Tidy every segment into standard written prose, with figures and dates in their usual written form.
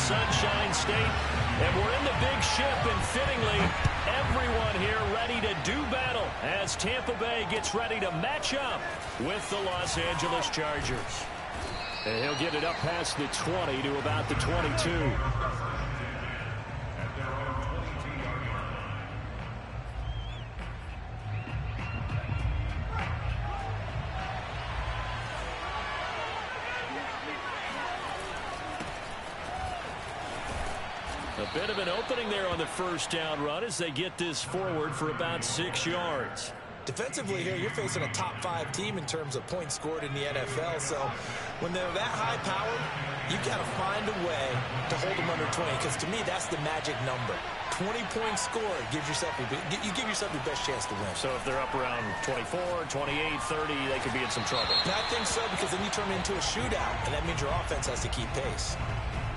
Sunshine State, and we're in the big ship, and fittingly, everyone here ready to do battle as Tampa Bay gets ready to match up with the Los Angeles Chargers. And he'll get it up past the 20 to about the 22. A bit of an opening there on the first down run as they get this forward for about 6 yards. Defensively here, you're facing a top-5 team in terms of points scored in the NFL. So when they're that high-powered, you got to find a way to hold them under 20. Because to me, that's the magic number. 20 points scored gives yourself you give yourself your best chance to win. So if they're up around 24, 28, 30, they could be in some trouble. And I think so, because then you turn it into a shootout, and that means your offense has to keep pace.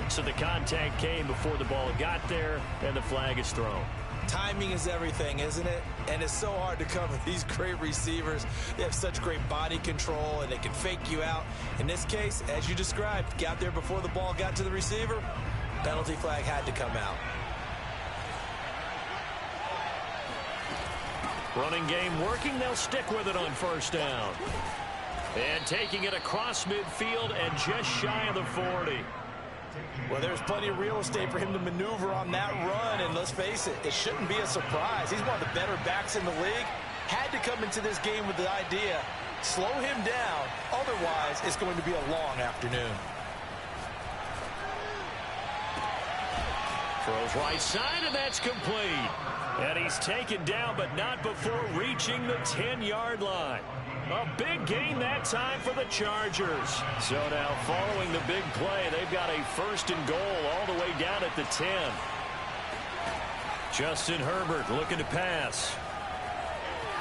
So the contact came before the ball got there, and the flag is thrown. Timing is everything, isn't it? And it's so hard to cover these great receivers. They have such great body control, and they can fake you out. In this case, as you described, got there before the ball got to the receiver. Penalty flag had to come out. Running game working. They'll stick with it on first down. And taking it across midfield and just shy of the 40. Well, there's plenty of real estate for him to maneuver on that run, and let's face it, it shouldn't be a surprise. He's one of the better backs in the league. Had to come into this game with the idea, slow him down, otherwise it's going to be a long afternoon. Throws right side, and that's complete. And he's taken down, but not before reaching the 10-yard line. A big gain that time for the Chargers. So now following the big play, they've got a 1st and goal all the way down at the 10. Justin Herbert looking to pass.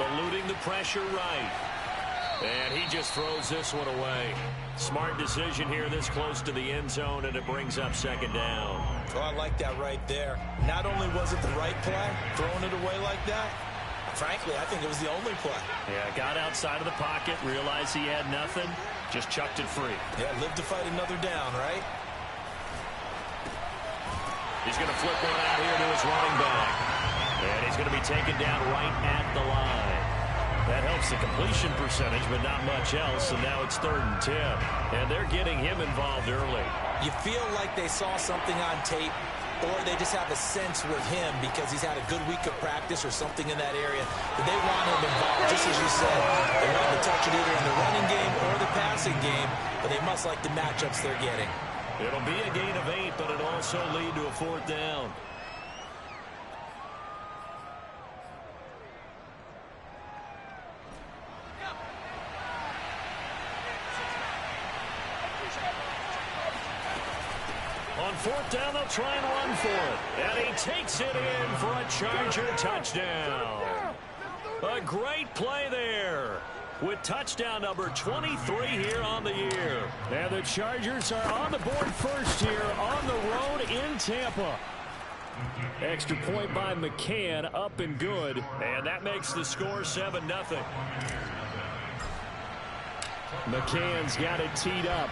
Eluding the pressure right. And he just throws this one away. Smart decision here this close to the end zone, and it brings up 2nd down. Oh, I like that right there. Not only was it the right play, throwing it away like that, frankly, I think it was the only play. Yeah, got outside of the pocket, realized he had nothing, just chucked it free. Yeah, live to fight another down, right? He's going to flip one out here to his running back. And he's going to be taken down right at the line. That helps the completion percentage, but not much else, and now it's 3rd and 10. And they're getting him involved early. You feel like they saw something on tape, or they just have a sense with him because he's had a good week of practice or something in that area that they want him involved. Just as you said, they want him to touch it either in the running game or the passing game, but they must like the matchups they're getting. It'll be a gain of 8, but it'll also lead to a 4th down. On 4th down, they'll try and run for it. And he takes it in for a Charger touchdown. A great play there with touchdown number 23 here on the year. And the Chargers are on the board first here on the road in Tampa. Extra point by McCann, up and good. And that makes the score 7-0. McCann's got it teed up.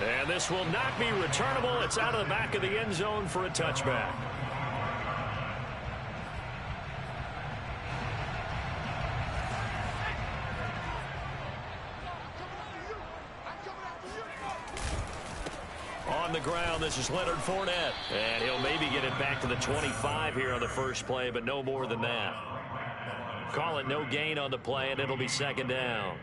And this will not be returnable. It's out of the back of the end zone for a touchback. On the ground, this is Leonard Fournette. And he'll maybe get it back to the 25 here on the first play, but no more than that. Call it no gain on the play, and it'll be 2nd down.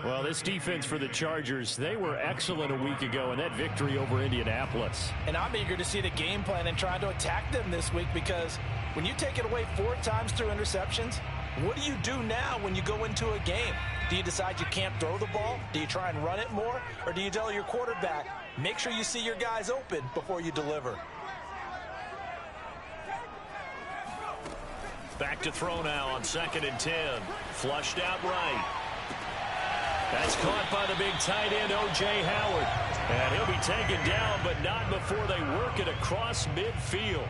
Well, this defense for the Chargers, they were excellent a week ago in that victory over Indianapolis. And I'm eager to see the game plan and try to attack them this week, because when you take it away 4 times through interceptions, what do you do now when you go into a game? Do you decide you can't throw the ball? Do you try and run it more? Or do you tell your quarterback, make sure you see your guys open before you deliver? Back to throw now on 2nd and 10. Flushed out right. That's caught by the big tight end, O.J. Howard. And he'll be taken down, but not before they work it across midfield.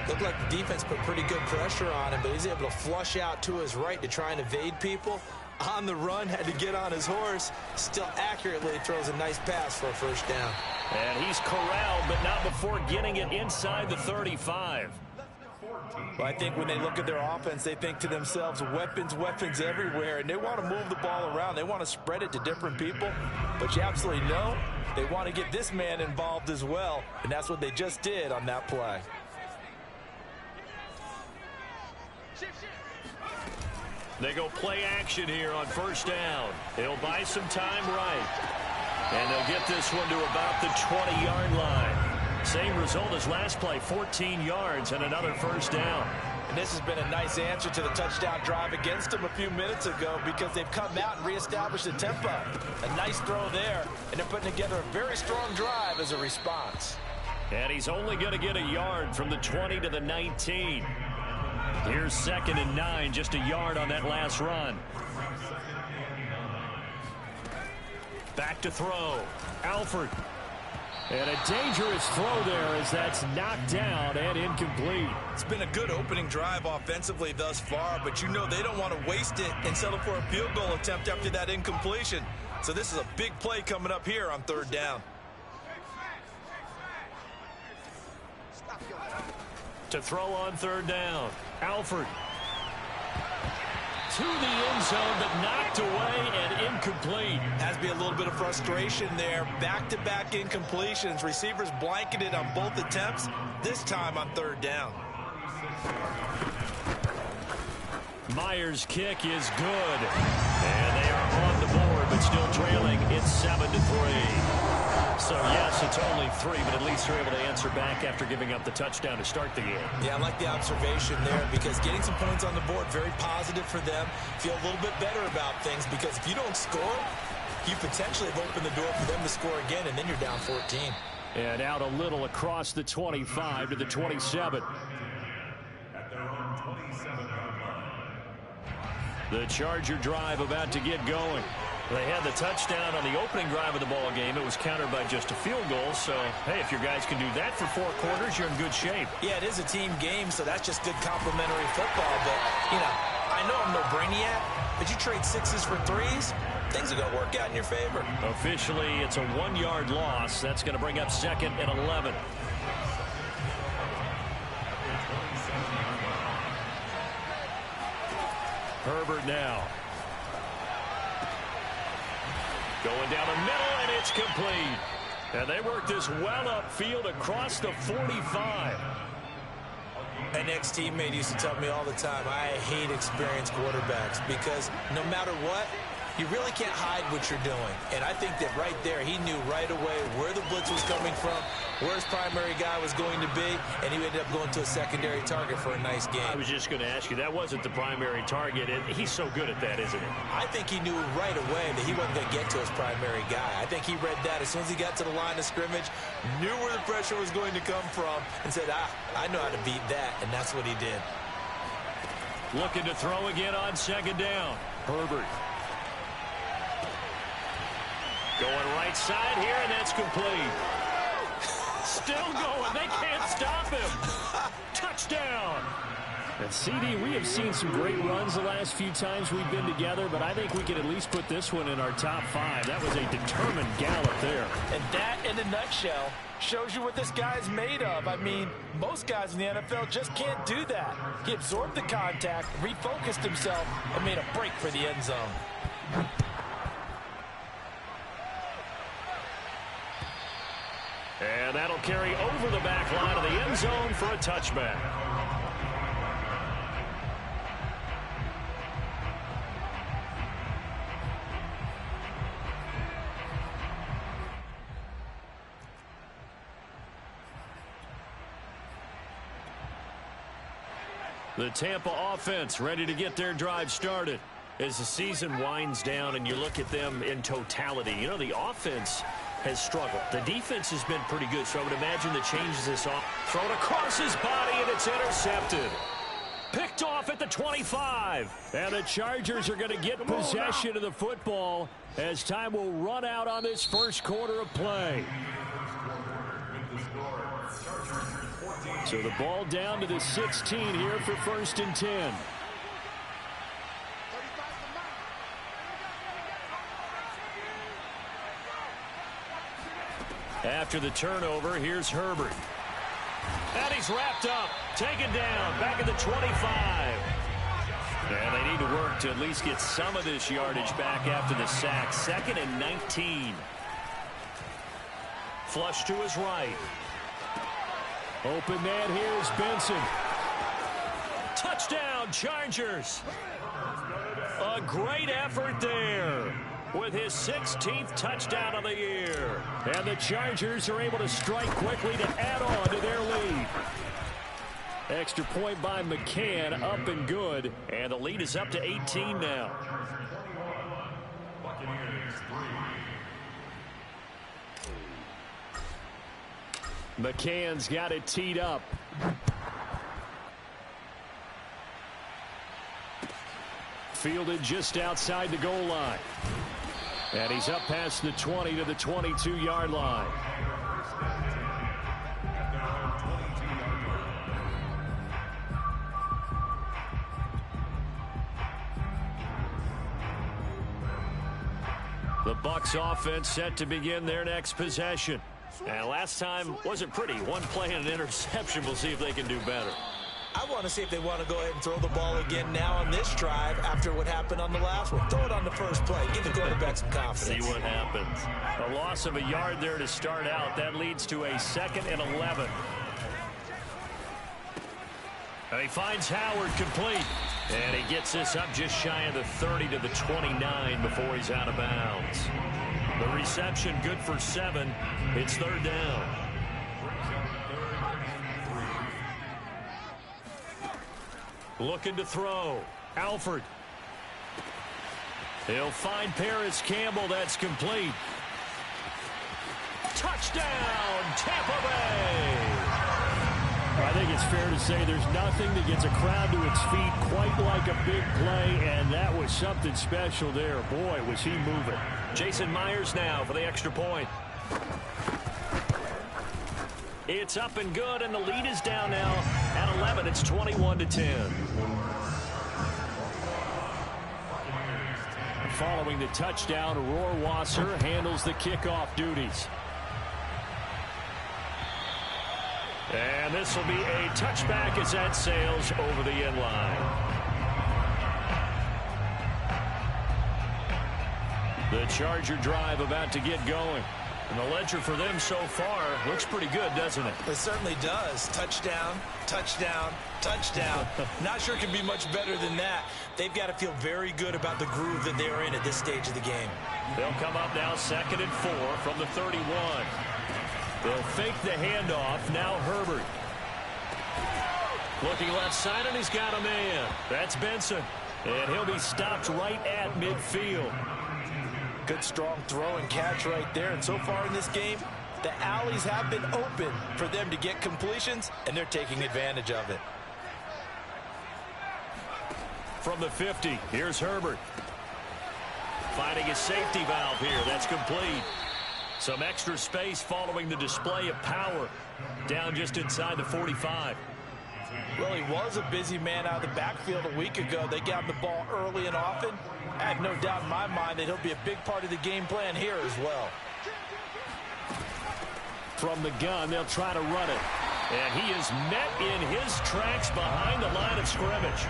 Looked like the defense put pretty good pressure on him, but he's able to flush out to his right to try and evade people. on the run, had to get on his horse, still accurately throws a nice pass for a first down. And he's corralled, but not before getting it inside the 35. Well, I think when they look at their offense, they think to themselves, weapons, weapons everywhere, and they want to move the ball around. They want to spread it to different people, but you absolutely know they want to get this man involved as well, and that's what they just did on that play. They go play action here on first down. They'll buy some time right. And they'll get this one to about the 20-yard line. Same result as last play, 14 yards and another first down. And this has been a nice answer to the touchdown drive against them a few minutes ago because they've come out and reestablished the tempo. A nice throw there, and they're putting together a very strong drive as a response. And he's only going to get a yard from the 20 to the 19. Here's 2nd and 9, just a yard on that last run. Back to throw. Alford. And a dangerous throw there as that's knocked down and incomplete. It's been a good opening drive offensively thus far, but you know they don't want to waste it and settle for a field goal attempt after that incompletion. So this is a big play coming up here on 3rd down. To throw on 3rd down. Alford. To the end zone, but knocked away and incomplete. Has to be a little bit of frustration there. Back-to-back incompletions. Receivers blanketed on both attempts, this time on 3rd down. Myers' kick is good. And they are on the board, but still trailing. It's 7-3. So, yes, it's only 3, but at least they're able to answer back after giving up the touchdown to start the game. Yeah, I like the observation there because getting some points on the board, very positive for them. Feel a little bit better about things because if you don't score, you potentially have opened the door for them to score again, and then you're down 14. And out a little across the 25 to the 27. The Charger drive about to get going. They had the touchdown on the opening drive of the ball game. It was countered by just a field goal. So, hey, if your guys can do that for 4 quarters, you're in good shape. Yeah, it is a team game, so that's just good complementary football. But, you know, I know I'm no brainiac, but you trade 6s for 3s, things are going to work out in your favor. Officially, it's a 1-yard loss. That's going to bring up 2nd and 11. Herbert now. Going down the middle, and it's complete. And they work this well upfield across the 45. An ex-teammate used to tell me all the time, I hate experienced quarterbacks because no matter what, you really can't hide what you're doing. And I think that right there, he knew right away where the blitz was coming from, where his primary guy was going to be, and he ended up going to a secondary target for a nice game. I was just going to ask you, that wasn't the primary target, and he's so good at that, isn't he? I think he knew right away that he wasn't going to get to his primary guy. I think he read that as soon as he got to the line of scrimmage, knew where the pressure was going to come from, and said, I know how to beat that, and that's what he did. Looking to throw again on 2nd down. Herbert. Going right side here, and that's complete. Still going. They can't stop him. Touchdown. And CD, we have seen some great runs the last few times we've been together, but I think we can at least put this one in our top 5. That was a determined gallop there. And that, in a nutshell, shows you what this guy's made of. I mean, most guys in the NFL just can't do that. He absorbed the contact, refocused himself, and made a break for the end zone. And that'll carry over the back line of the end zone for a touchback. The Tampa offense ready to get their drive started. As the season winds down and you look at them in totality, you know, the offense has struggled. The defense has been pretty good, so I would imagine the changes this off. Thrown across his body, and it's intercepted. Picked off at the 25. And the Chargers are going to get possession of the football as time will run out on this first quarter of play. So the ball down to the 16 here for 1st and 10. After the turnover, here's Herbert. And he's wrapped up, taken down, back at the 25. And they need to work to at least get some of this yardage back after the sack. 2nd and 19. Flush to his right. Open man, here's Benson. Touchdown, Chargers. A great effort there with his 16th touchdown of the year. And the Chargers are able to strike quickly to add on to their lead. Extra point by McCann, up and good. And the lead is up to 18 now. McCann's got it teed up. Fielded just outside the goal line. And he's up past the 20 to the 22-yard line. The Bucs offense set to begin their next possession. And last time wasn't pretty. One play and an interception. We'll see if they can do better. I want to see if they want to go ahead and throw the ball again now on this drive after what happened on the last one. Throw it on the first play. Give the quarterback some confidence. See what happens. A loss of a yard there to start out. That leads to a 2nd and 11. And he finds Howard complete. And he gets this up just shy of the 30 to the 29 before he's out of bounds. The reception good for 7. It's 3rd down. Looking to throw. Alford. He'll find Paris Campbell. That's complete. Touchdown, Tampa Bay. I think it's fair to say there's nothing that gets a crowd to its feet quite like a big play, and that was something special there. Boy, was he moving. Jason Myers now for the extra point. It's up and good, and the lead is down now at 11. It's 21-10. Following the touchdown, Rohrwasser handles the kickoff duties. And this will be a touchback as that sails over the end line. The Charger drive about to get going. And the ledger for them so far looks pretty good, doesn't it? It certainly does. Touchdown, touchdown, touchdown. Not sure it can be much better than that. They've got to feel very good about the groove that they're in at this stage of the game. They'll come up now 2nd and 4 from the 31. They'll fake the handoff. Now Herbert. Looking left side, and he's got a man. That's Benson. And he'll be stopped right at midfield. Good strong throw and catch right there. And so far in this game, the alleys have been open for them to get completions, and they're taking advantage of it. From the 50, here's Herbert. Finding a safety valve here. That's complete. Some extra space following the display of power. Down just inside the 45. Well, he was a busy man out of the backfield a week ago. They got the ball early and often. I have no doubt in my mind that he'll be a big part of the game plan here as well. From the gun, they'll try to run it. And he is met in his tracks behind the line of scrimmage.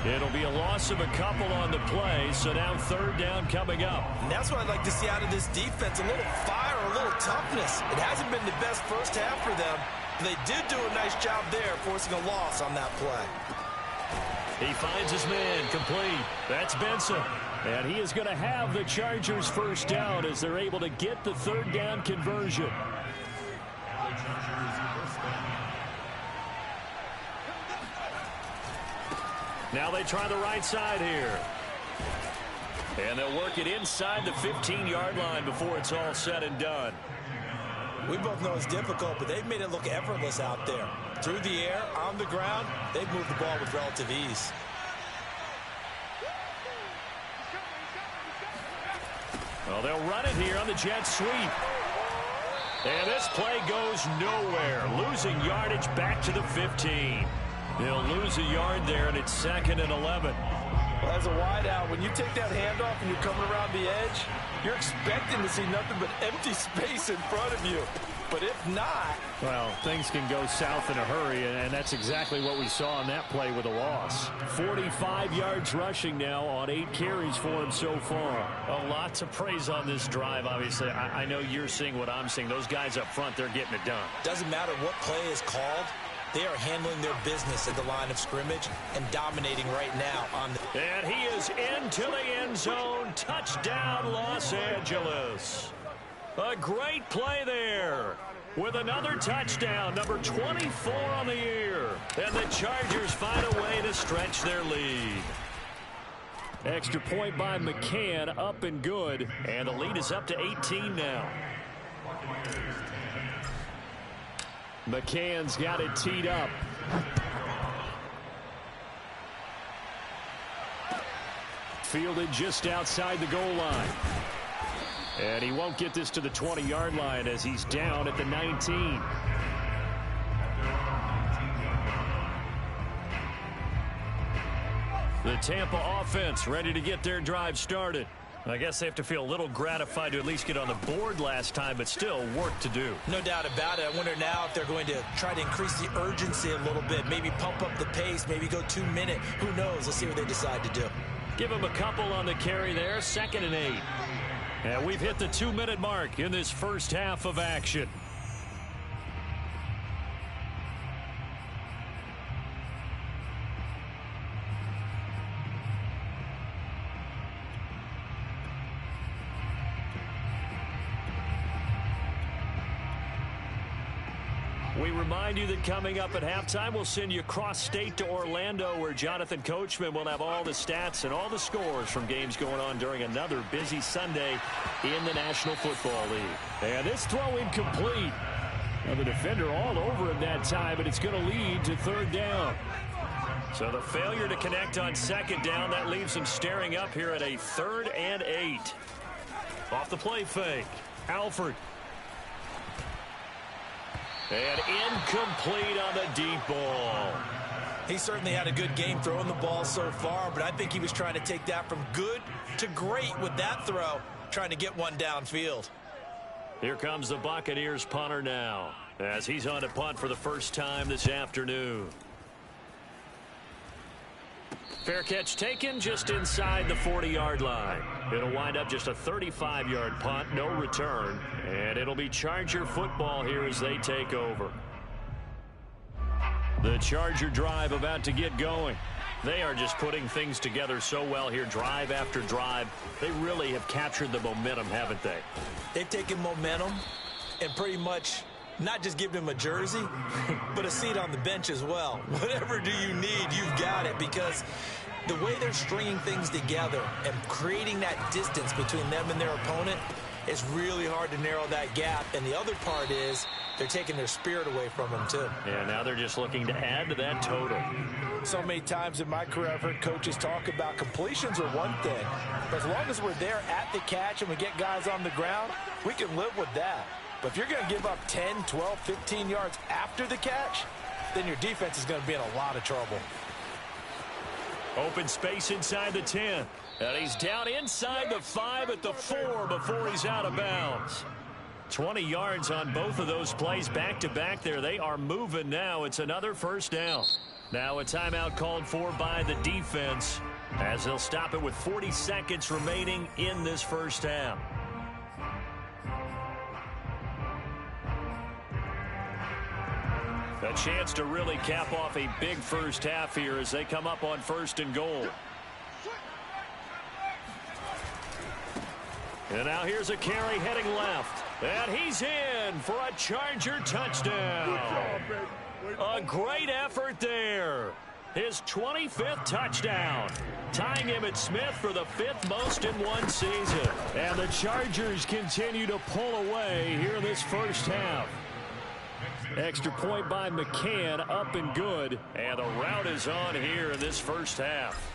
It'll be a loss of a couple on the play, so now 3rd down coming up. And that's what I'd like to see out of this defense, a little fire, a little toughness. It hasn't been the best first half for them, but they did do a nice job there forcing a loss on that play. He finds his man complete. That's Benson. And he is going to have the Chargers first down as they're able to get the 3rd down conversion. Now they try the right side here. And they'll work it inside the 15-yard line before it's all said and done. We both know it's difficult, but they've made it look effortless out there. Through the air, on the ground, they've moved the ball with relative ease. Well, they'll run it here on the jet sweep. And this play goes nowhere. Losing yardage back to the 15. They'll lose a yard there, and it's 2nd and 11. Well, as a wideout, when you take that handoff and you're coming around the edge, you're expecting to see nothing but empty space in front of you. But if not, well, things can go south in a hurry, and that's exactly what we saw on that play with a loss. 45 yards rushing now on 8 carries for him so far. A lot to praise on this drive, obviously. I know you're seeing what I'm seeing. Those guys up front, they're getting it done. Doesn't matter what play is called. They are handling their business at the line of scrimmage and dominating right now on the... And he is into the end zone. Touchdown, Los Angeles. A great play there with another touchdown, number 24 on the year. And the Chargers find a way to stretch their lead. Extra point by McCann, up and good. And the lead is up to 18 now. McCann's got it teed up. Fielded just outside the goal line. And he won't get this to the 20-yard line as he's down at the 19. The Tampa offense ready to get their drive started. I guess they have to feel a little gratified to at least get on the board last time, but still work to do. No doubt about it. I wonder now if they're going to try to increase the urgency a little bit, maybe pump up the pace, maybe go 2-minute. Who knows? Let's see what they decide to do. Give him a couple on the carry there, 2nd and 8. And we've hit the 2-minute mark in this first half of action. We remind you that coming up at halftime, we'll send you cross-state to Orlando, where Jonathan Coachman will have all the stats and all the scores from games going on during another busy Sunday in the National Football League. And this throw incomplete. Now the defender all over him that time, but it's going to lead to 3rd down. So the failure to connect on 2nd down, that leaves him staring up here at a 3rd and 8. Off the play fake, Alford. And incomplete on the deep ball. He certainly had a good game throwing the ball so far, but I think he was trying to take that from good to great with that throw, trying to get one downfield. Here comes the Buccaneers punter now, as he's on to punt for the first time this afternoon. Fair catch taken just inside the 40-yard line. It'll wind up just a 35-yard punt, no return. And it'll be Charger football here as they take over. The Charger drive about to get going. They are just putting things together so well here, drive after drive. They really have captured the momentum, haven't they? They've taken momentum and pretty much not just given him a jersey, but a seat on the bench as well. Whatever do you need, you've got it, because the way they're stringing things together and creating that distance between them and their opponent, it's really hard to narrow that gap. And the other part is they're taking their spirit away from them, too. Yeah, now they're just looking to add to that total. So many times in my career, I've heard coaches talk about completions are one thing. But as long as we're there at the catch and we get guys on the ground, we can live with that. But if you're going to give up 10, 12, 15 yards after the catch, then your defense is going to be in a lot of trouble. Open space inside the 10. And he's down inside the 5 at the 4 before he's out of bounds. 20 yards on both of those plays back-to-back there. They are moving now. It's another first down. Now a timeout called for by the defense as they'll stop it with 40 seconds remaining in this first half. A chance to really cap off a big first half here as they come up on 1st and goal. And now here's a carry heading left. And he's in for a Charger touchdown. A great effort there. His 25th touchdown, tying Emmitt Smith for the 5th most in one season. And the Chargers continue to pull away here in this first half. Extra point by McCann, up and good. And the route is on here in this first half.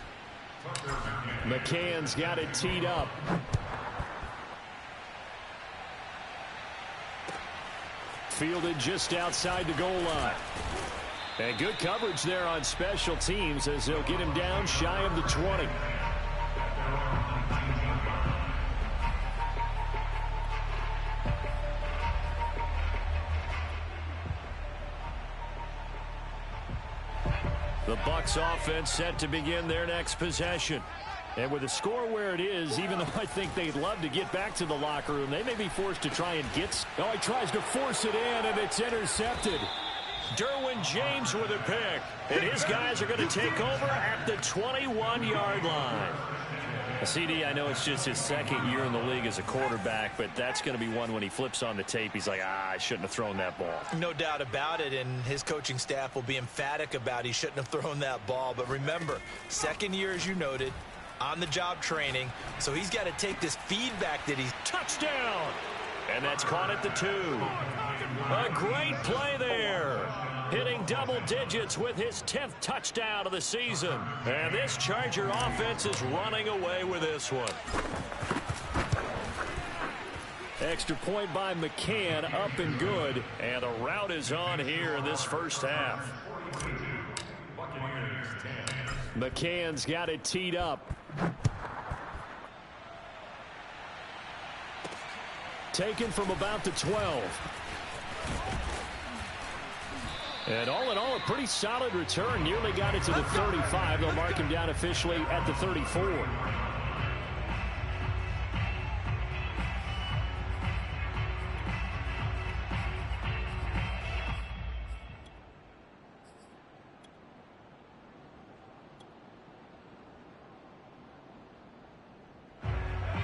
McCann's got it teed up. Fielded just outside the goal line. And good coverage there on special teams as they'll get him down shy of the 20. The Bucs offense set to begin their next possession. And with the score where it is, even though I think they'd love to get back to the locker room, they may be forced to try and get... Oh, he tries to force it in, and it's intercepted. Derwin James with a pick. And his guys are going to take over at the 21-yard line. CD, I know it's just his second year in the league as a quarterback, but that's going to be one when he flips on the tape. He's like, I shouldn't have thrown that ball. No doubt about it, and his coaching staff will be emphatic about he shouldn't have thrown that ball. But remember, second year, as you noted, on-the-job training, so he's got to take this feedback that he's... Touchdown! And that's caught at the 2. A great play there. Hitting double digits with his 10th touchdown of the season. And this Charger offense is running away with this one. Extra point by McCann, up and good. And the route is on here in this first half. McCann's got it teed up. Taken from about the 12. And all in all, a pretty solid return. Nearly got it to the 35. They'll mark him down officially at the 34.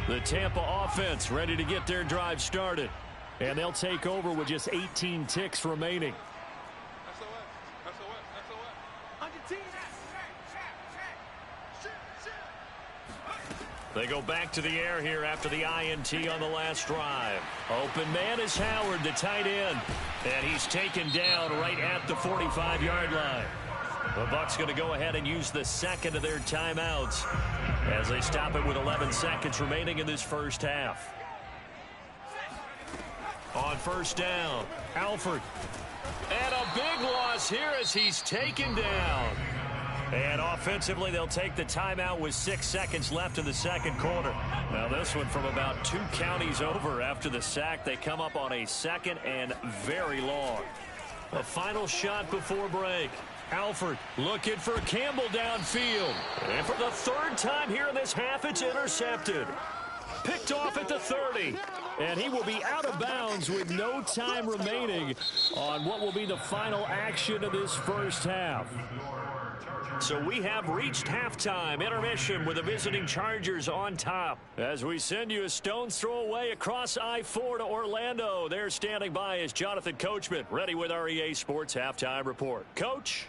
The Tampa offense ready to get their drive started. And they'll take over with just 18 ticks remaining. They go back to the air here after the INT on the last drive. Open man is Howard, the tight end. And he's taken down right at the 45-yard line. The Bucs going to go ahead and use the second of their timeouts as they stop it with 11 seconds remaining in this first half. On first down, Alford. And a big loss here as he's taken down. And offensively, they'll take the timeout with 6 seconds left in the second quarter. Now this one from about 2 counties over after the sack. They come up on a second and very long. A final shot before break. Alford looking for Campbell downfield. And for the 3rd time here in this half, it's intercepted. Picked off at the 30. And he will be out of bounds with no time remaining on what will be the final action of this first half. So we have reached halftime intermission with the visiting Chargers on top. As we send you a stone's throw away across I-4 to Orlando. There standing by is Jonathan Coachman, ready with our EA Sports Halftime Report. Coach?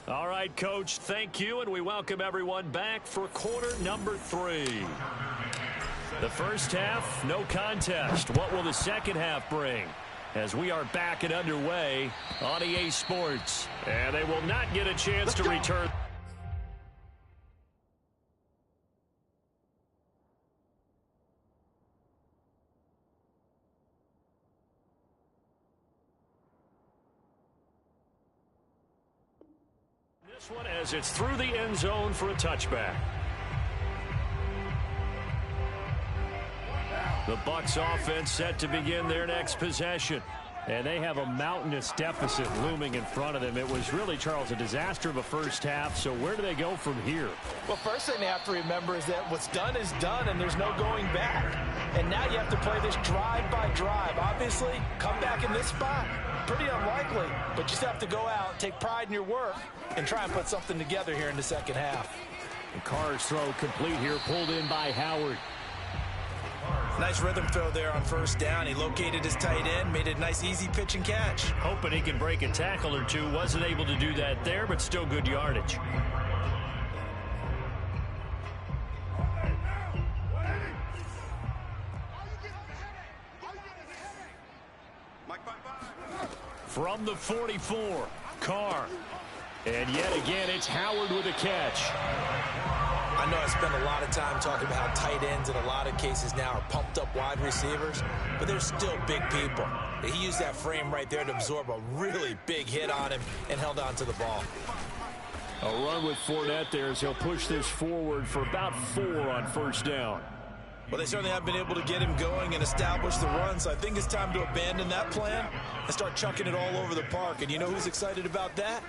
All right, Coach, thank you, and we welcome everyone back for quarter number 3. The first half, no contest. What will the second half bring? As we are back and underway on EA Sports. And they will not get a chance to return. This one as it's through the end zone for a touchback. The Bucs offense set to begin their next possession. And they have a mountainous deficit looming in front of them. It was really, Charles, a disaster of a first half. So where do they go from here? Well, first thing they have to remember is that what's done is done, and there's no going back. And now you have to play this drive by drive. Obviously, come back in this spot, pretty unlikely. But you just have to go out, take pride in your work, and try and put something together here in the second half. The Carr's throw complete here, pulled in by Howard. Nice rhythm throw there on first down. He located his tight end, made a nice easy pitch and catch. Hoping he can break a tackle or two. Wasn't able to do that there, but still good yardage. From the 44, Carr. And yet again, it's Howard with a catch. I know I spend a lot of time talking about how tight ends in a lot of cases now are pumped up wide receivers, but they're still big people. He used that frame right there to absorb a really big hit on him and held on to the ball. A run with Fournette there as he'll push this forward for about 4 on first down. Well, they certainly have been able to get him going and establish the run, so I think it's time to abandon that plan and start chucking it all over the park. And you know who's excited about that?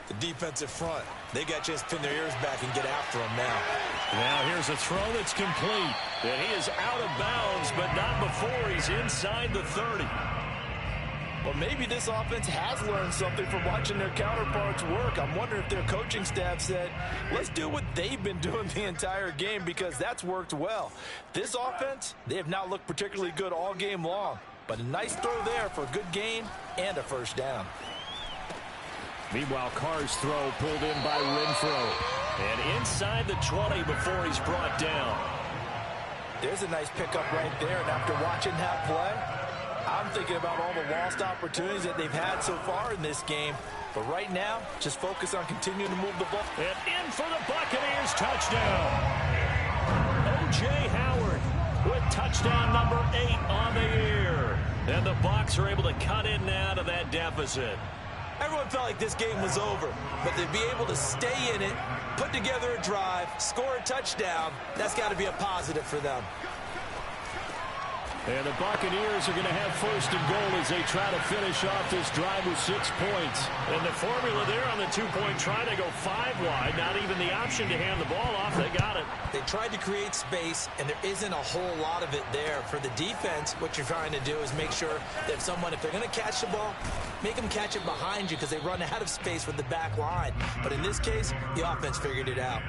The defensive front. They got a chance to pin their ears back and get after him now. Now here's a throw that's complete. And he is out of bounds, but not before he's inside the 30. Well, maybe this offense has learned something from watching their counterparts work. I'm wondering if their coaching staff said, let's do what they've been doing the entire game, because that's worked well. This offense, they have not looked particularly good all game long, but a nice throw there for a good gain and a first down. Meanwhile, Carr's throw pulled in by Renfro. And inside the 20 before he's brought down. There's a nice pickup right there, and after watching that play, I'm thinking about all the lost opportunities that they've had so far in this game. But right now, just focus on continuing to move the ball. And in for the Buccaneers, touchdown. O.J. Howard with touchdown number 8 on the year. And the Bucs are able to cut in now to that deficit. Everyone felt like this game was over, but to be able to stay in it, put together a drive, score a touchdown, that's got to be a positive for them. And the Buccaneers are going to have first and goal as they try to finish off this drive with 6 points. And the formula there on the 2-point try, they go 5 wide. Not even the option to hand the ball off. They got it. They tried to create space, and there isn't a whole lot of it there. For the defense, what you're trying to do is make sure that if they're going to catch the ball, make them catch it behind you, because they run out of space with the back line. But in this case, the offense figured it out.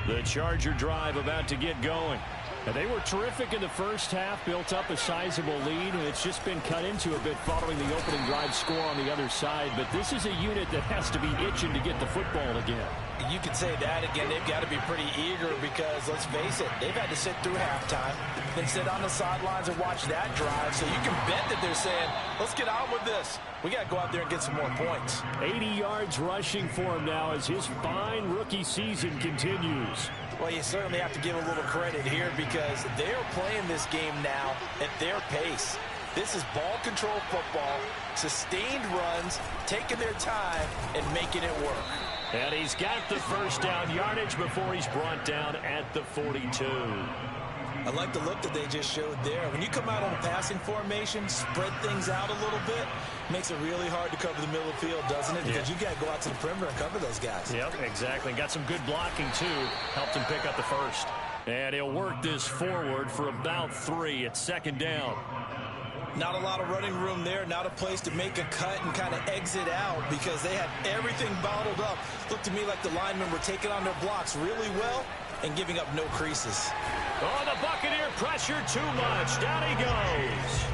The Charger drive about to get going. And they were terrific in the first half, built up a sizable lead, and it's just been cut into a bit following the opening drive score on the other side. But this is a unit that has to be itching to get the football again. You could say that again. They've got to be pretty eager because, let's face it, they've had to sit through halftime, then sit on the sidelines and watch that drive. So you can bet that they're saying, let's get on with this. We got to go out there and get some more points. 80 yards rushing for him now as his fine rookie season continues. Well, you certainly have to give a little credit here because they're playing this game now at their pace. This is ball control football, sustained runs, taking their time, and making it work. And he's got the first down yardage before he's brought down at the 42. I like the look that they just showed there. When you come out on a passing formation, spread things out a little bit, makes it really hard to cover the middle of the field, doesn't it? Because you got to go out to the perimeter and cover those guys. Yep, exactly. Got some good blocking, too. Helped him pick up the first. And he'll work this forward for about 3 at second down. Not a lot of running room there, not a place to make a cut and kind of exit out because they had everything bottled up. Looked to me like the linemen were taking on their blocks really well and giving up no creases. Oh, the Buccaneer pressure too much. Down he goes.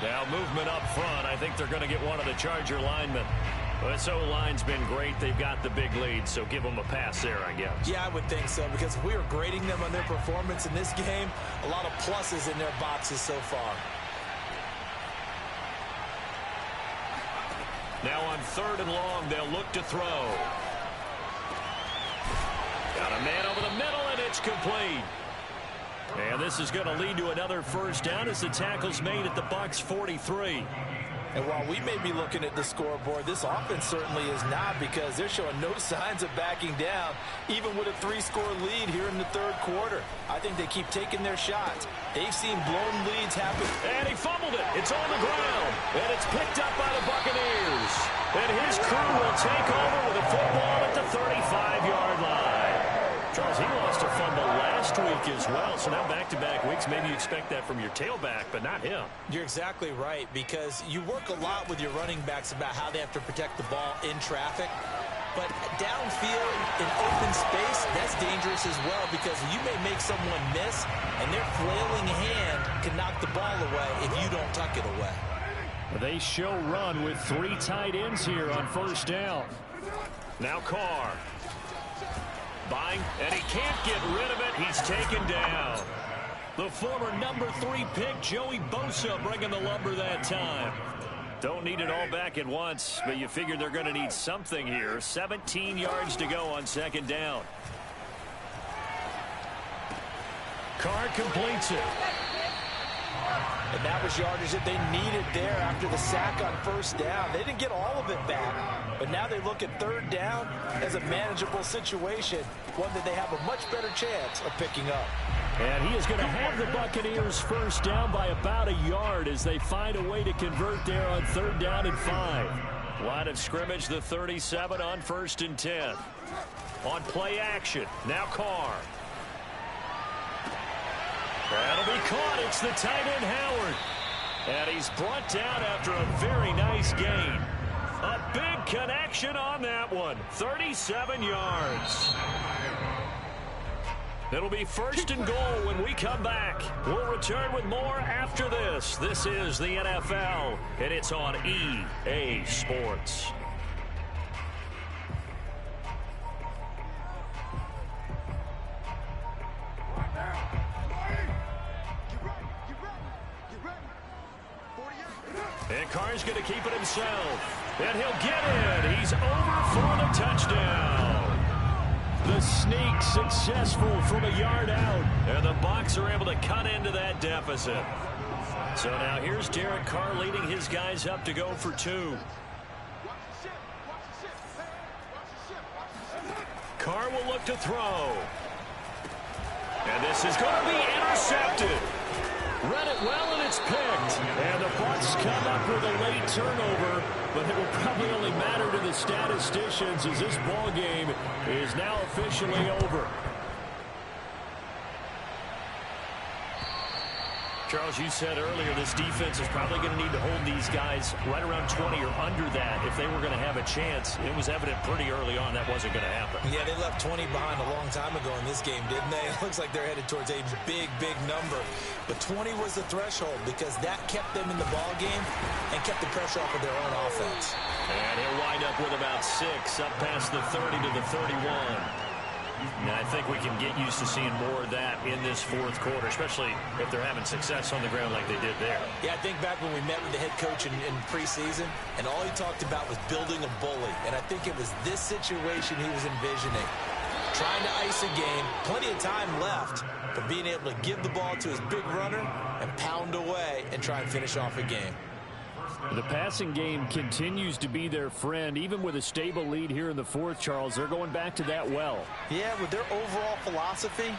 Now movement up front. I think they're going to get one of the Charger linemen. This O-line's been great. They've got the big lead, so give them a pass there, I guess. Yeah, I would think so, because if we were grading them on their performance in this game, a lot of pluses in their boxes so far. Now on 3rd and long, they'll look to throw. Got a man over the middle, and it's complete. And this is going to lead to another first down as the tackle's made at the Bucs 43. And while we may be looking at the scoreboard, this offense certainly is not, because they're showing no signs of backing down, even with a 3-score lead here in the 3rd quarter. I think they keep taking their shots. They've seen blown leads happen. And he fumbled it. It's on the ground. And it's picked up by the Buccaneers. And his crew will take over with the football at the 35-yard line. Charles, he lost a fumble last week as well, so now back-to-back weeks, maybe you expect that from your tailback, but not him. You're exactly right, because you work a lot with your running backs about how they have to protect the ball in traffic, but downfield in open space, that's dangerous as well, because you may make someone miss, and their flailing hand can knock the ball away if you don't tuck it away. They show run with 3 tight ends here on first down. Now Carr. Buying, and he can't get rid of it. He's taken down. The former number 3 pick, Joey Bosa, bringing the lumber that time. Don't need it all back at once, but you figure they're going to need something here. 17 yards to go on second down. Carr completes it. And that was yardage that they needed there after the sack on first down. They didn't get all of it back, but now they look at third down as a manageable situation, one that they have a much better chance of picking up. And he is going to have the Buccaneers first down by about a yard as they find a way to convert there on third down and 5. Line of scrimmage, the 37 on 1st and 10. On play action, now Carr. That'll be caught. It's the tight end, Howard. And he's brought down after a very nice gain. A big connection on that one. 37 yards. It'll be 1st and goal when we come back. We'll return with more after this. This is the NFL, and it's on EA Sports. And Carr's going to keep it himself. And he'll get it. He's over for the touchdown. The sneak successful from a yard out. And the Bucs are able to cut into that deficit. So now here's Derek Carr leading his guys up to go for 2. Carr will look to throw. And this is going to be intercepted. Read it well, and it's picked. And the Bucs come up with a late turnover, but it will probably only matter to the statisticians as this ball game is now officially over. Charles, you said earlier this defense is probably going to need to hold these guys right around 20 or under that if they were going to have a chance. It was evident pretty early on that wasn't going to happen. Yeah, they left 20 behind a long time ago in this game, didn't they? It looks like they're headed towards a big, big number. But 20 was the threshold because that kept them in the ball game and kept the pressure off of their own offense. And he'll wind up with about 6 up past the 30 to the 31. Now, I think we can get used to seeing more of that in this 4th quarter, especially if they're having success on the ground like they did there. Yeah, I think back when we met with the head coach in preseason, and all he talked about was building a bully. And I think it was this situation he was envisioning. Trying to ice a game, plenty of time left, but being able to give the ball to his big runner and pound away and try and finish off a game. The passing game continues to be their friend. Even with a stable lead here in the 4th, Charles, they're going back to that well. Yeah, with their overall philosophy,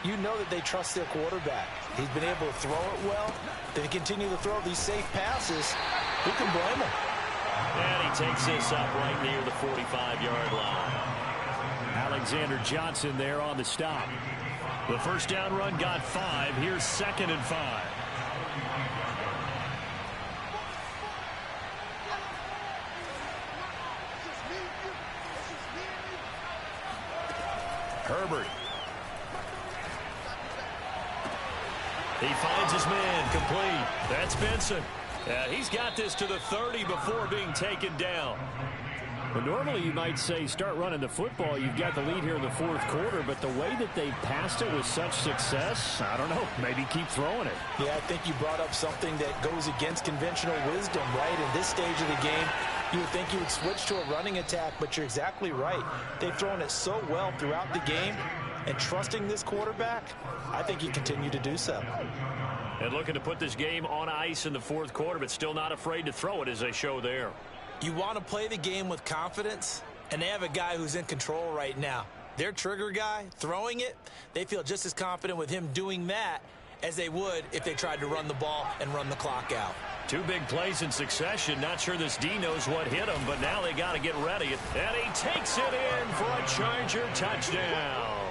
you know that they trust their quarterback. He's been able to throw it well. They continue to throw these safe passes. Who can blame him? And he takes this up right near the 45-yard line. Alexander Johnson there on the stop. The first down run got 5. Here's 2nd and 5. Herbert. He finds his man complete. That's Benson. He's got this to the 30 before being taken down. Well, normally you might say start running the football. You've got the lead here in the 4th quarter, but the way that they passed it with such success, I don't know, maybe keep throwing it. Yeah, I think you brought up something that goes against conventional wisdom, right? In this stage of the game, you would think you would switch to a running attack, but you're exactly right. They've thrown it so well throughout the game, and trusting this quarterback, I think you continue to do so. And looking to put this game on ice in the 4th quarter, but still not afraid to throw it as they show there. You want to play the game with confidence, and they have a guy who's in control right now. Their trigger guy, throwing it, they feel just as confident with him doing that as they would if they tried to run the ball and run the clock out. 2 big plays in succession. Not sure this D knows what hit him, but now they got to get ready. And he takes it in for a Charger touchdown.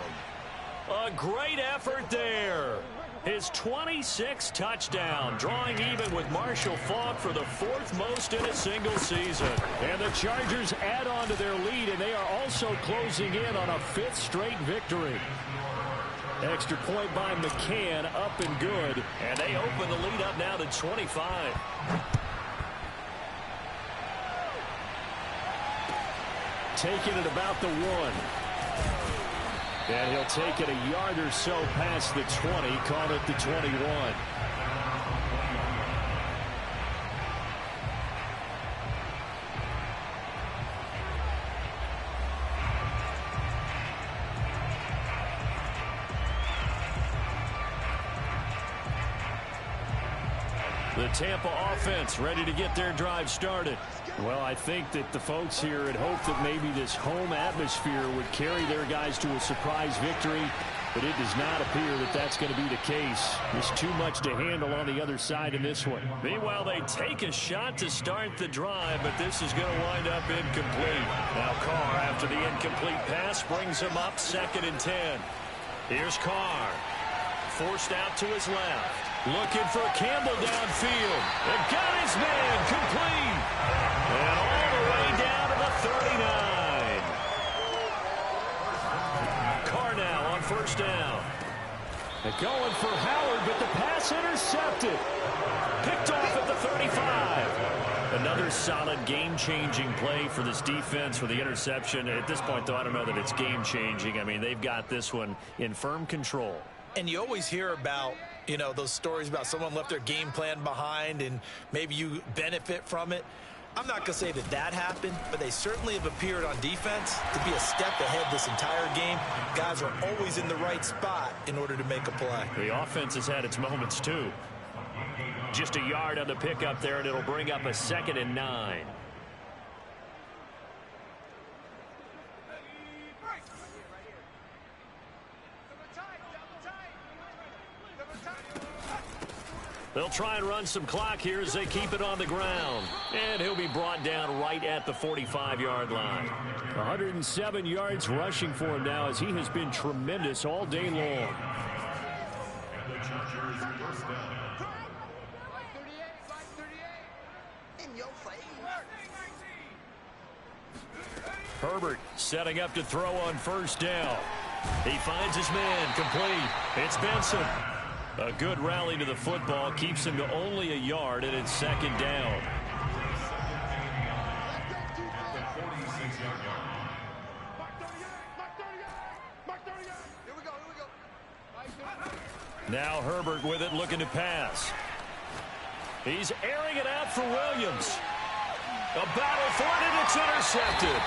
A great effort there. His 26th touchdown, drawing even with Marshall Faulk for the 4th most in a single season. And the Chargers add on to their lead, and they are also closing in on a 5th straight victory. Extra point by McCann, up and good. And they open the lead up now to 25. Taking it about the 1. And he'll take it a yard or so past the 20, call it the 21. The Tampa offense ready to get their drive started. Well, I think that the folks here had hoped that maybe this home atmosphere would carry their guys to a surprise victory, but it does not appear that that's going to be the case. There's too much to handle on the other side in this one. Meanwhile, they take a shot to start the drive, but this is going to wind up incomplete. Now Carr, after the incomplete pass, brings him up 2nd and 10. Here's Carr. Forced out to his left. Looking for Campbell downfield. And got his man complete. And all the way down to the 39. Carr now on 1st down. They're going for Howard, but the pass intercepted. Picked off at the 35. Another solid game-changing play for this defense for the interception. At this point, though, I don't know that it's game-changing. I mean, they've got this one in firm control. And you always hear about, you know, those stories about someone left their game plan behind and maybe you benefit from it. I'm not going to say that that happened, but they certainly have appeared on defense to be a step ahead this entire game. Guys are always in the right spot in order to make a play. The offense has had its moments, too. Just a yard on the pickup there, and it'll bring up a 2nd and 9. They'll try and run some clock here as they keep it on the ground. And he'll be brought down right at the 45-yard line. 107 yards rushing for him now as he has been tremendous all day long. Herbert setting up to throw on 1st down. He finds his man complete. It's Benson. A good rally to the football keeps him to only a yard, and it's 2nd down. Now Herbert with it, looking to pass. He's airing it out for Williams. A battle for it, and it's intercepted.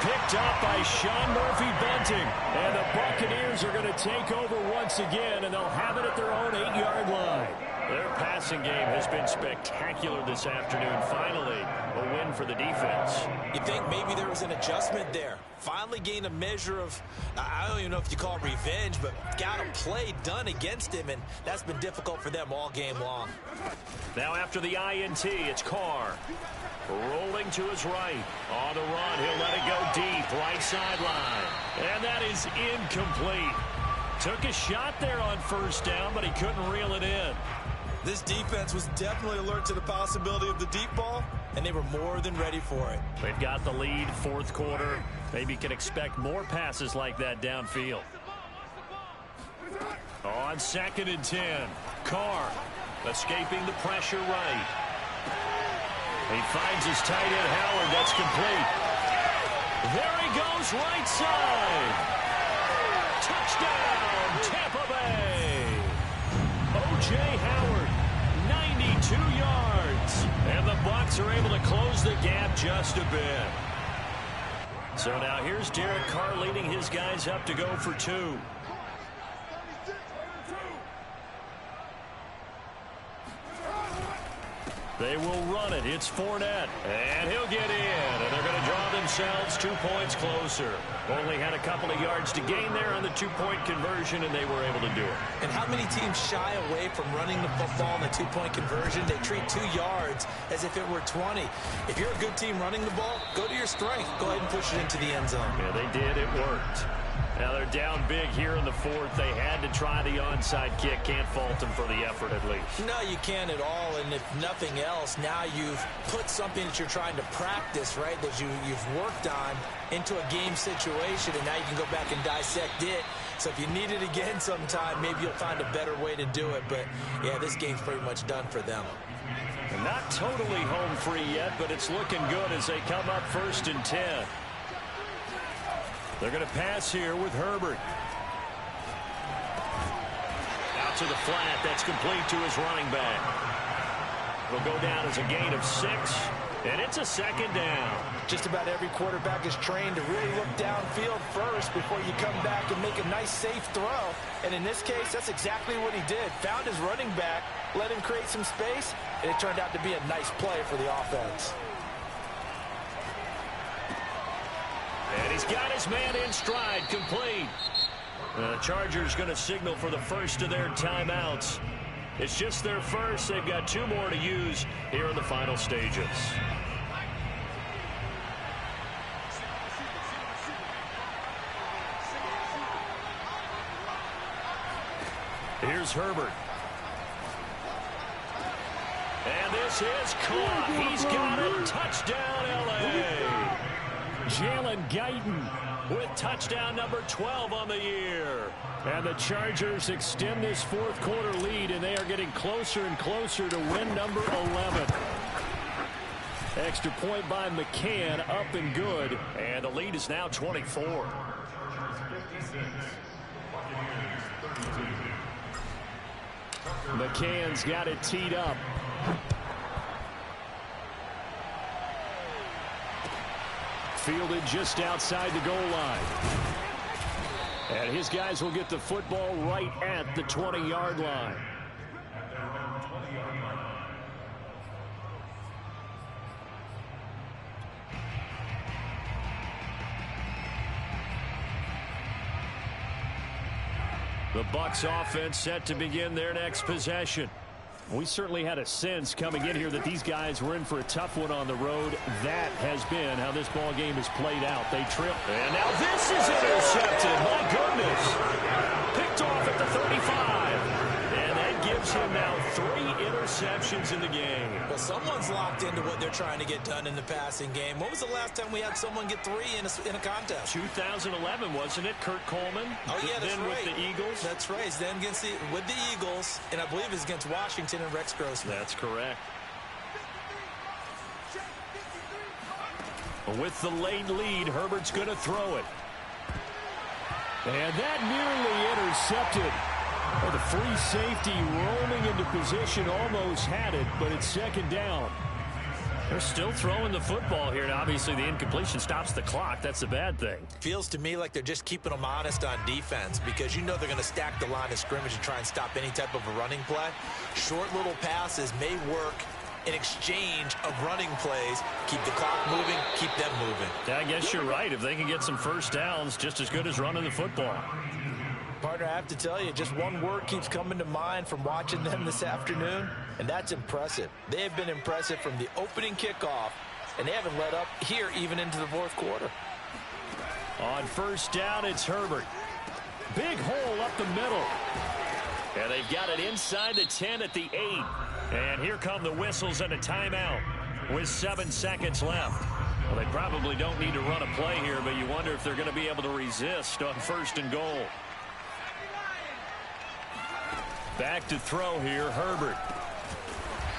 Picked up by Sean Murphy-Bunting. And the Buccaneers are going to take over once again, and they'll have it at their own 8-yard line. Their passing game has been spectacular this afternoon. Finally, a win for the defense. You think maybe there was an adjustment there. Finally gained a measure of, I don't even know if you call it revenge, but got a play done against him, and that's been difficult for them all game long. Now after the INT, it's Carr. Rolling to his right. On the run, he'll let it go deep. Right sideline. And that is incomplete. Took a shot there on 1st down, but he couldn't reel it in. This defense was definitely alert to the possibility of the deep ball, and they were more than ready for it. They've got the lead, 4th quarter. Maybe you can expect more passes like that downfield. On 2nd and 10, Carr escaping the pressure right. He finds his tight end, Howard. That's complete. There he goes, right side. Touchdown, Tampa Bay. O.J. Howard, 92 yards. And the Bucs are able to close the gap just a bit. So now here's Derek Carr leading his guys up to go for 2. They will run it. It's Fournette. And he'll get in. And they're going to draw themselves 2 points closer. Only had a couple of yards to gain there on the 2-point conversion, and they were able to do it. And how many teams shy away from running the football in the 2-point conversion? They treat 2 yards as if it were 20. If you're a good team running the ball, go to your strength. Go ahead and push it into the end zone. Yeah, they did. It worked. Now they're down big here in the 4th. They had to try the onside kick. Can't fault them for the effort at least. No, you can't at all. And if nothing else, now you've put something that you're trying to practice, right, that you've worked on into a game situation, and now you can go back and dissect it. So if you need it again sometime, maybe you'll find a better way to do it. But, yeah, this game's pretty much done for them. And not totally home free yet, but it's looking good as they come up 1st and 10. They're going to pass here with Herbert. Out to the flat. That's complete to his running back. It'll go down as a gain of 6. And it's a second down. Just about every quarterback is trained to really look downfield first before you come back and make a nice, safe throw. And in this case, that's exactly what he did. Found his running back, let him create some space, and it turned out to be a nice play for the offense. And he's got his man in stride, complete. The Chargers going to signal for the first of their timeouts. It's just their first. They've got 2 more to use here in the final stages. Here's Herbert. And this is caught. He's got it. Touchdown, L.A. Jalen Guyton with touchdown number 12 on the year. And the Chargers extend this fourth quarter lead, and they are getting closer and closer to win number 11. Extra point by McCann, up and good. And the lead is now 24. McCann's got it teed up. Fielded just outside the goal line. And his guys will get the football right at the 20-yard line. The Bucs offense set to begin their next possession. We certainly had a sense coming in here that these guys were in for a tough one on the road. That has been how this ball game has played out. They trip. And now this is intercepted. My goodness. Picked off at the 35. And that gives him now 3 interceptions in the game. Well, someone's locked into what they're trying to get done in the passing game. When was the last time we had someone get 3 in a contest? 2011, wasn't it? Kurt Coleman. Oh, yeah, that's then right. With the Eagles. That's right. Then with the Eagles, and I believe it's against Washington and Rex Grossman. That's correct. With the late lead, Herbert's going to throw it. And that nearly intercepted. Well, the free safety roaming into position almost had it, but it's second down. They're still throwing the football here, and obviously the incompletion stops the clock. That's a bad thing. Feels to me like they're just keeping them honest on defense because you know they're going to stack the line of scrimmage and try and stop any type of a running play. Short little passes may work in exchange of running plays. Keep the clock moving, keep them moving. Yeah, I guess you're right. If they can get some first downs, just as good as running the football. Partner, I have to tell you, just one word keeps coming to mind from watching them this afternoon, and that's impressive. They have been impressive from the opening kickoff, and they haven't let up here even into the fourth quarter. On first down, it's Herbert. Big hole up the middle. And they've got it inside the 10 at the 8. And here come the whistles and a timeout with 7 seconds left. Well, they probably don't need to run a play here, but you wonder if they're going to be able to resist on first and goal. Back to throw here, Herbert.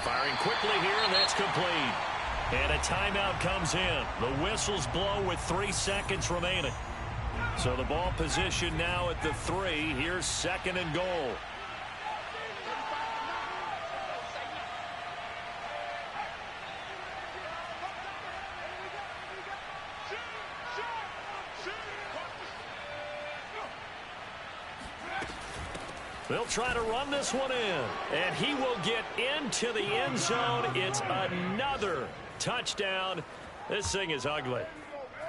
Firing quickly here, and that's complete. And a timeout comes in. The whistles blow with 3 seconds remaining. So the ball position now at the 3. Here's second and goal. They'll try to run this one in, and he will get into the end zone. It's another touchdown. This thing is ugly.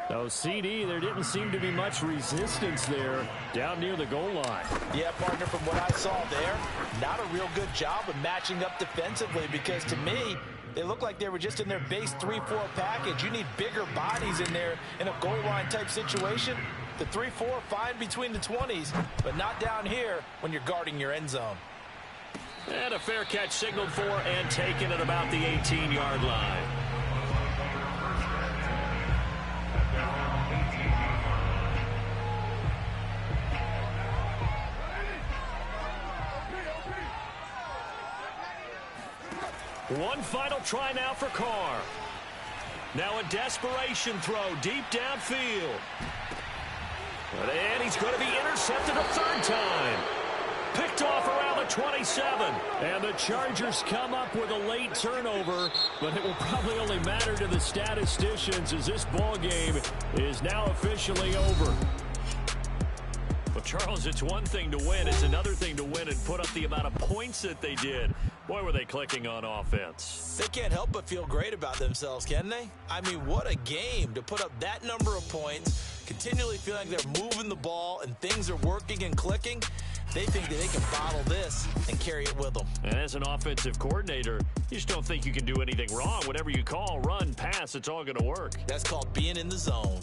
No, CD, there didn't seem to be much resistance there down near the goal line. Yeah, partner, from what I saw there, not a real good job of matching up defensively because to me, they look like they were just in their base 3-4 package. You need bigger bodies in there in a goal line type situation. The 3-4, fine between the 20s, but not down here when you're guarding your end zone. And a fair catch signaled for and taken at about the 18-yard line. One final try now for Carr. Now a desperation throw deep downfield. And he's going to be intercepted a third time. Picked off around the 27. And the Chargers come up with a late turnover, but it will probably only matter to the statisticians as this ball game is now officially over. Well, Charles, it's one thing to win. It's another thing to win and put up the amount of points that they did. Boy, were they clicking on offense. They can't help but feel great about themselves, can they? I mean, what a game to put up that number of points, continually feeling like they're moving the ball and things are working and clicking. They think that they can bottle this and carry it with them. And as an offensive coordinator, you just don't think you can do anything wrong. Whatever you call, run, pass, it's all going to work. That's called being in the zone.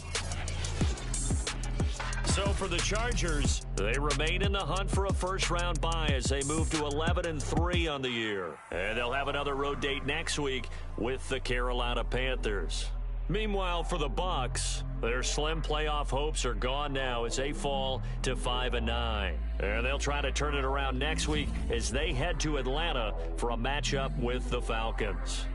So for the Chargers, they remain in the hunt for a first-round bye as they move to 11-3 on the year. And they'll have another road date next week with the Carolina Panthers. Meanwhile, for the Bucs, their slim playoff hopes are gone now as they fall to 5-9. And they'll try to turn it around next week as they head to Atlanta for a matchup with the Falcons.